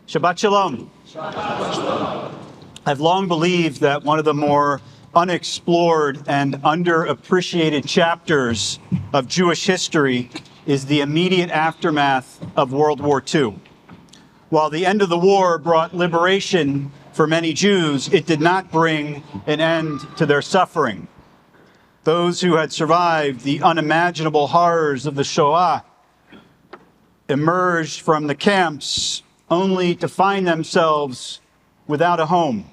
Shabbat Shalom. I've long believed that one of the more unexplored and underappreciated chapters of Jewish history is the immediate aftermath of World War II. While the end of the war brought liberation for many Jews, it did not bring an end to their suffering. Those who had survived the unimaginable horrors of the Shoah emerged from the camps only to find themselves without a home.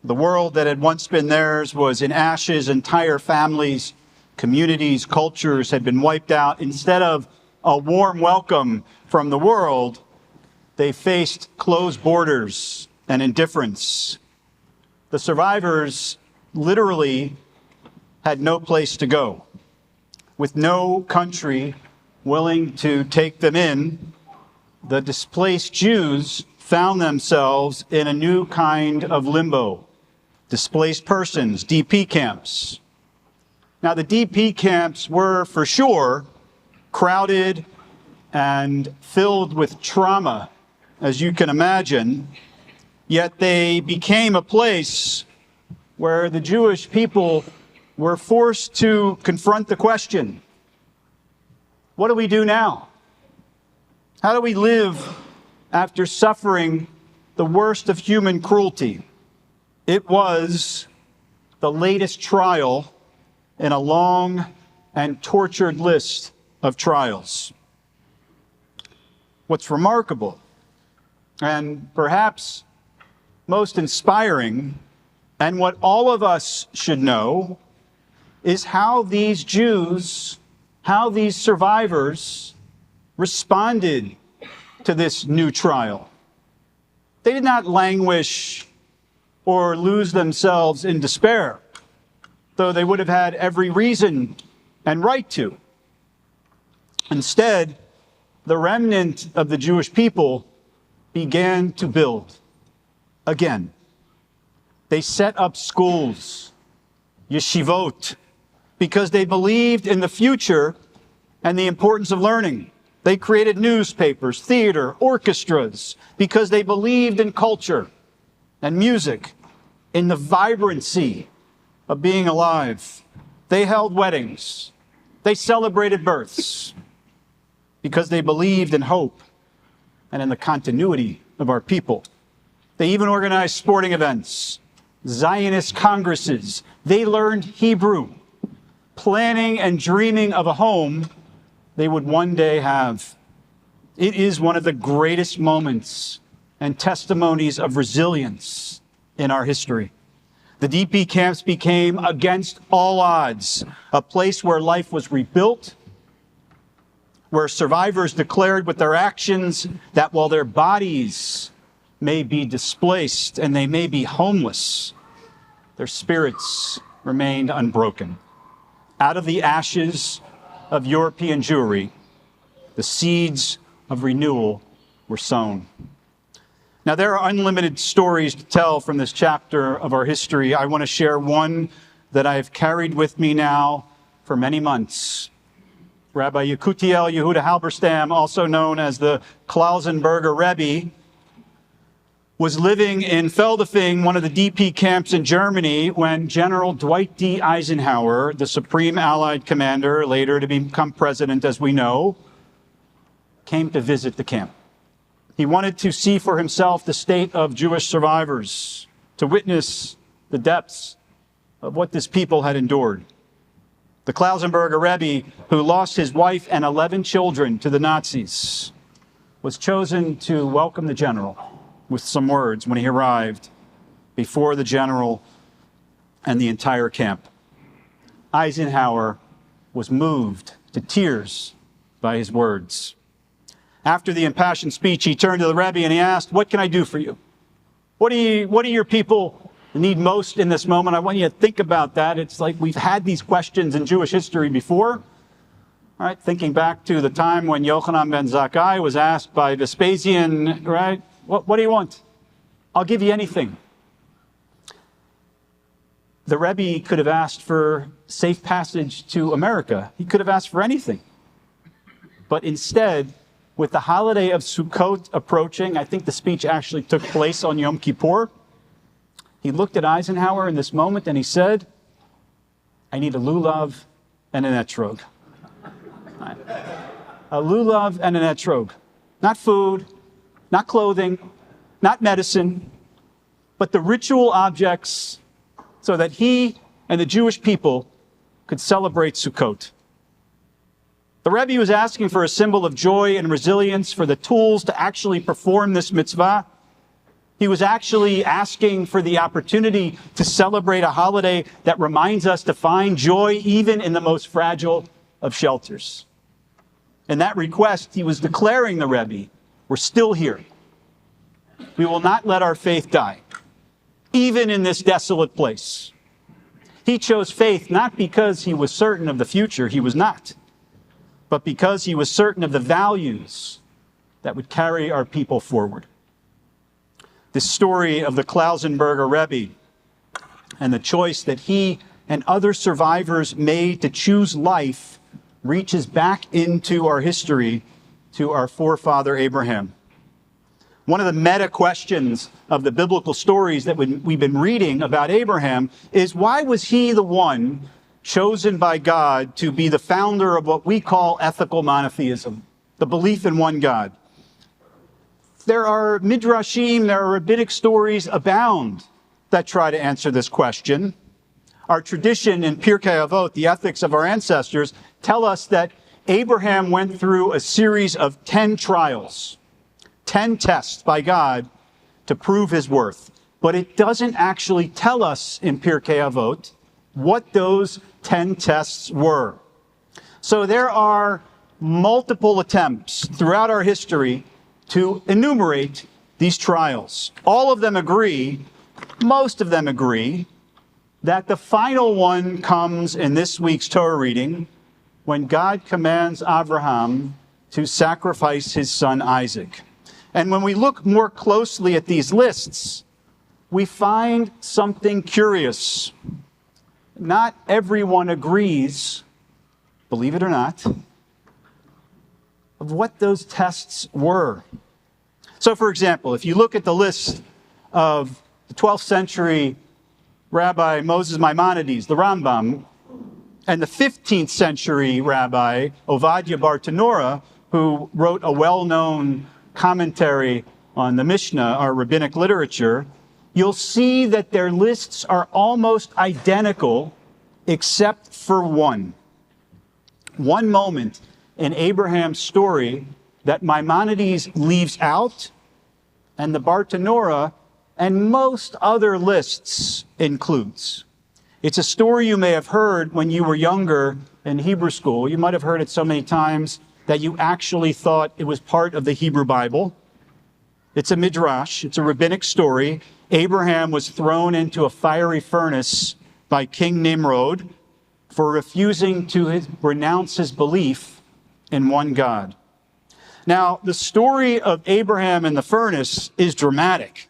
The world that had once been theirs was in ashes. Entire families, communities, cultures had been wiped out. Instead of a warm welcome from the world, they faced closed borders and indifference. The survivors literally had no place to go. With no country willing to take them in, the displaced Jews found themselves in a new kind of limbo. Displaced persons, DP camps. Now, the DP camps were, for sure, crowded and filled with trauma, as you can imagine, yet they became a place where the Jewish people were forced to confront the question, what do we do now? How do we live after suffering the worst of human cruelty? It was the latest trial in a long and tortured list of trials. What's remarkable, and perhaps most inspiring, and what all of us should know, is how these Jews, how these survivors responded to this new trial. They did not languish or lose themselves in despair, though they would have had every reason and right to. Instead, the remnant of the Jewish people began to build again. They set up schools, yeshivot, because they believed in the future and the importance of learning. They created newspapers, theater, orchestras, because they believed in culture and music, in the vibrancy of being alive. They held weddings. They celebrated births because they believed in hope and in the continuity of our people. They even organized sporting events, Zionist congresses. They learned Hebrew, planning and dreaming of a home they would one day have. It is one of the greatest moments and testimonies of resilience in our history. The DP camps became, against all odds, a place where life was rebuilt, where survivors declared with their actions that while their bodies may be displaced and they may be homeless, their spirits remained unbroken. Out of the ashes of European Jewry, the seeds of renewal were sown. Now, there are unlimited stories to tell from this chapter of our history. I want to share one that I've carried with me now for many months. Rabbi Yekutiel Yehuda Halberstam, also known as the Klausenberger Rebbe, was living in Feldafing, one of the DP camps in Germany, when General Dwight D. Eisenhower, the Supreme Allied Commander, later to become president, as we know, came to visit the camp. He wanted to see for himself the state of Jewish survivors, to witness the depths of what this people had endured. The Klausenberger Rebbe, who lost his wife and 11 children to the Nazis, was chosen to welcome the general with some words when he arrived before the general and the entire camp. Eisenhower was moved to tears by his words. After the impassioned speech, he turned to the Rebbe and he asked, "What can I do for you? What do your people need most in this moment?" I want you to think about that. It's like we've had these questions in Jewish history before. All right, thinking back to the time when Yochanan ben Zakkai was asked by Vespasian, right, what do you want? I'll give you anything. The Rebbe could have asked for safe passage to America. He could have asked for anything. But instead, with the holiday of Sukkot approaching, I think the speech actually took place on Yom Kippur, he looked at Eisenhower in this moment and he said, I need a lulav and an etrog. A lulav and an etrog. Not food, not clothing, not medicine, but the ritual objects so that he and the Jewish people could celebrate Sukkot. The Rebbe was asking for a symbol of joy and resilience, for the tools to actually perform this mitzvah. He was actually asking for the opportunity to celebrate a holiday that reminds us to find joy even in the most fragile of shelters. In that request, he was declaring, the Rebbe, we're still here. We will not let our faith die, even in this desolate place. He chose faith not because he was certain of the future, he was not, but because he was certain of the values that would carry our people forward. This story of the Klausenberger Rebbe and the choice that he and other survivors made to choose life reaches back into our history to our forefather Abraham. One of the meta questions of the biblical stories that we've been reading about Abraham is, why was he the one chosen by God to be the founder of what we call ethical monotheism, the belief in one God? There are midrashim, there are rabbinic stories abound that try to answer this question. Our tradition in Pirkei Avot, the ethics of our ancestors, tell us that Abraham went through a series of 10 trials, 10 tests by God to prove his worth. But it doesn't actually tell us in Pirkei Avot what those 10 tests were. So there are multiple attempts throughout our history to enumerate these trials. All of them agree, most of them agree, that the final one comes in this week's Torah reading when God commands Abraham to sacrifice his son Isaac. And when we look more closely at these lists, we find something curious. Not everyone agrees, believe it or not, of what those tests were. So, for example, if you look at the list of the 12th century Rabbi Moses Maimonides, the Rambam, and the 15th century Rabbi Ovadia Bar Tanura, who wrote a well-known commentary on the Mishnah, our rabbinic literature, you'll see that their lists are almost identical except for one. One moment in Abraham's story that Maimonides leaves out, and the Bartanura and most other lists includes. It's a story you may have heard when you were younger in Hebrew school. You might have heard it so many times that you actually thought it was part of the Hebrew Bible. It's a midrash. It's a rabbinic story. Abraham was thrown into a fiery furnace by King Nimrod for refusing to renounce his belief in one God. Now, the story of Abraham in the furnace is dramatic,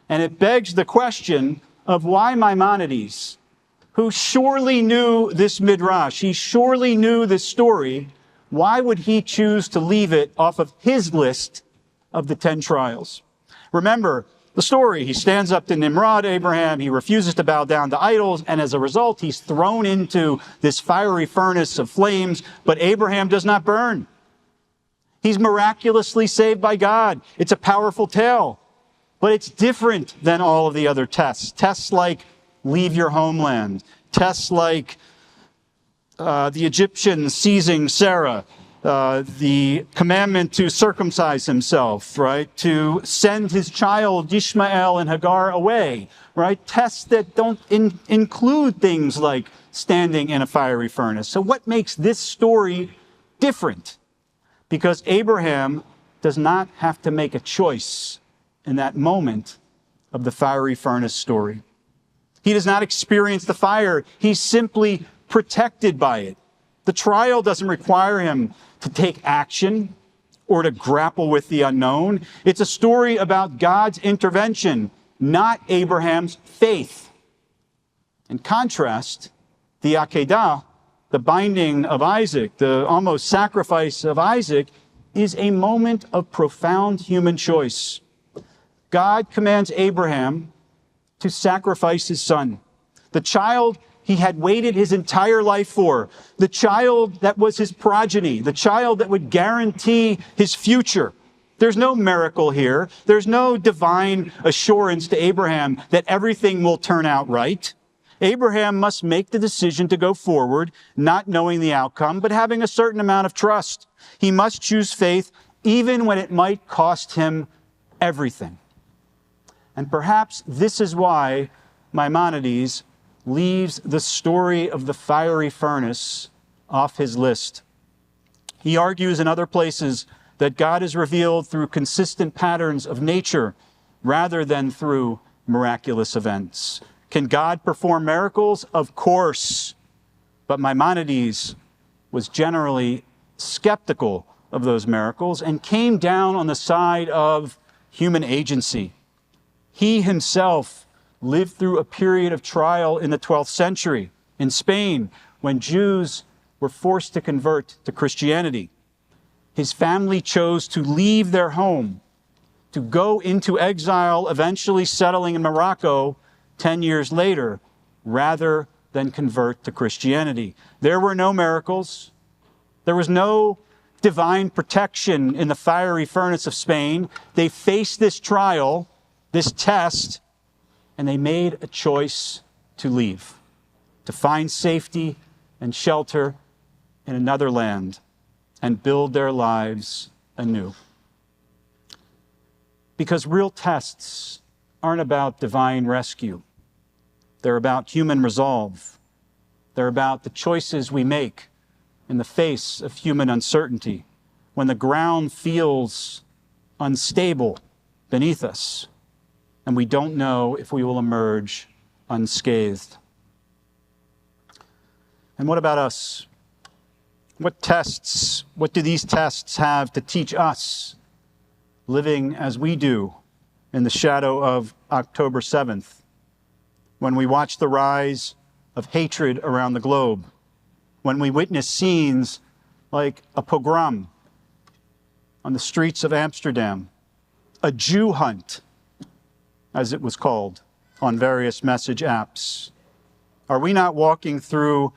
and it begs the question of why Maimonides, who surely knew this midrash, he surely knew this story, why would he choose to leave it off of his list of the 10 trials? Remember the story. He stands up to Nimrod, Abraham, he refuses to bow down to idols, and as a result, he's thrown into this fiery furnace of flames, but Abraham does not burn. He's miraculously saved by God. It's a powerful tale, but it's different than all of the other tests. Tests like leave your homeland. Tests like the Egyptians seizing Sarah. The commandment to circumcise himself, right? To send his child Ishmael and Hagar away, right? Tests that don't include things like standing in a fiery furnace. So what makes this story different? Because Abraham does not have to make a choice in that moment of the fiery furnace story. He does not experience the fire. He's simply protected by it. The trial doesn't require him to take action or to grapple with the unknown. It's a story about God's intervention, not Abraham's faith. In contrast, the Akedah, the binding of Isaac, the almost sacrifice of Isaac, is a moment of profound human choice. God commands Abraham to sacrifice his son, the child he had waited his entire life for, the child that was his progeny, the child that would guarantee his future. There's no miracle here. There's no divine assurance to Abraham that everything will turn out right. Abraham must make the decision to go forward, not knowing the outcome, but having a certain amount of trust. He must choose faith even when it might cost him everything. And perhaps this is why Maimonides leaves the story of the fiery furnace off his list. He argues in other places that God is revealed through consistent patterns of nature rather than through miraculous events. Can God perform miracles? Of course. But Maimonides was generally skeptical of those miracles and came down on the side of human agency. He himself lived through a period of trial in the 12th century in Spain when Jews were forced to convert to Christianity. His family chose to leave their home, to go into exile, eventually settling in Morocco 10 years later, rather than convert to Christianity. There were no miracles. There was no divine protection in the fiery furnace of Spain. They faced this trial, this test, and they made a choice to leave, to find safety and shelter in another land and build their lives anew. Because real tests aren't about divine rescue. They're about human resolve. They're about the choices we make in the face of human uncertainty, when the ground feels unstable beneath us, and we don't know if we will emerge unscathed. And what about us? What do these tests have to teach us, living as we do in the shadow of October 7th, when we watch the rise of hatred around the globe, when we witness scenes like a pogrom on the streets of Amsterdam, a Jew hunt, as it was called, on various message apps? Are we not walking through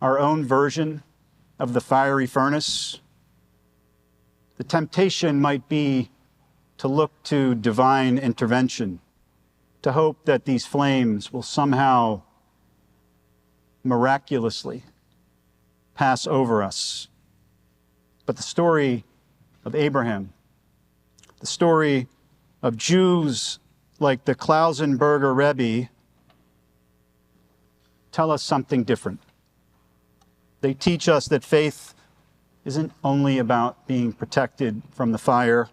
our own version of the fiery furnace? The temptation might be to look to divine intervention, to hope that these flames will somehow miraculously pass over us. But the story of Abraham, the story of Jews like the Klausenberger Rebbe, tell us something different. They teach us that faith isn't only about being protected from the fire.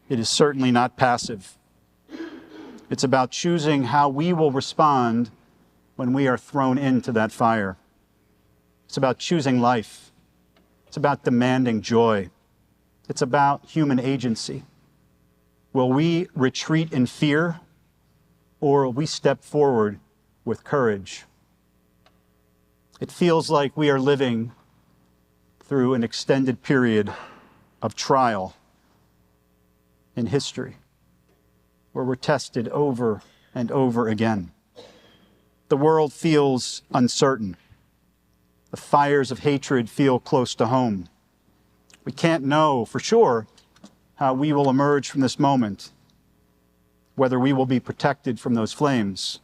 It is certainly not passive. It's about choosing how we will respond when we are thrown into that fire. It's about choosing life. It's about demanding joy. It's about human agency. Will we retreat in fear, or will we step forward with courage? It feels like we are living through an extended period of trial in history, where we're tested over and over again. The world feels uncertain. The fires of hatred feel close to home. We can't know for sure how we will emerge from this moment, whether we will be protected from those flames,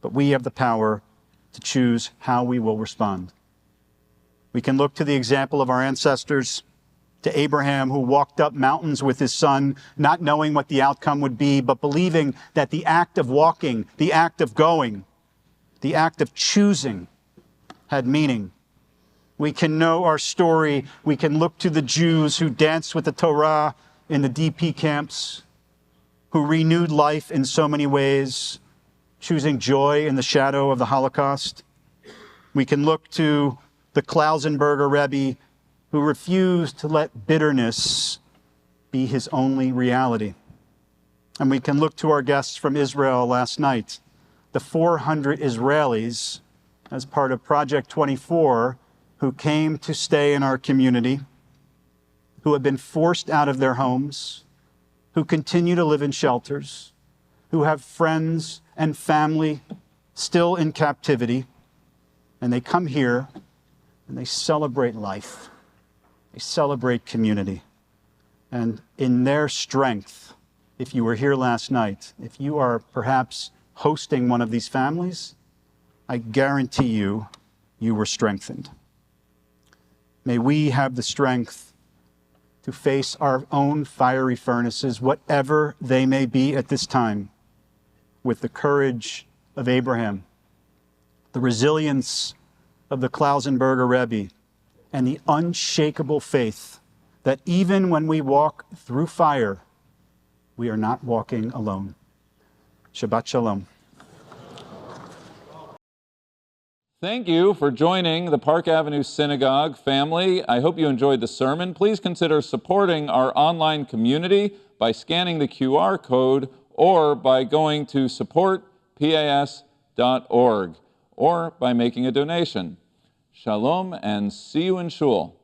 but we have the power to choose how we will respond. We can look to the example of our ancestors, to Abraham, who walked up mountains with his son, not knowing what the outcome would be, but believing that the act of walking, the act of going, the act of choosing had meaning. We can know our story. We can look to the Jews who danced with the Torah in the DP camps, who renewed life in so many ways, choosing joy in the shadow of the Holocaust. We can look to the Klausenberger Rebbe, who refused to let bitterness be his only reality. And we can look to our guests from Israel last night, the 400 Israelis, as part of Project 24, who came to stay in our community. who have been forced out of their homes, who continue to live in shelters, who have friends and family still in captivity, and they come here and they celebrate life. They celebrate community. And in their strength, if you were here last night, if you are perhaps hosting one of these families, I guarantee you, you were strengthened. May we have the strength to face our own fiery furnaces, whatever they may be at this time, with the courage of Abraham, the resilience of the Klausenberger Rebbe, and the unshakable faith that even when we walk through fire, we are not walking alone. Shabbat Shalom. Thank you for joining the Park Avenue Synagogue family. I hope you enjoyed the sermon. Please consider supporting our online community by scanning the QR code or by going to supportpas.org or by making a donation. Shalom and see you in Shul.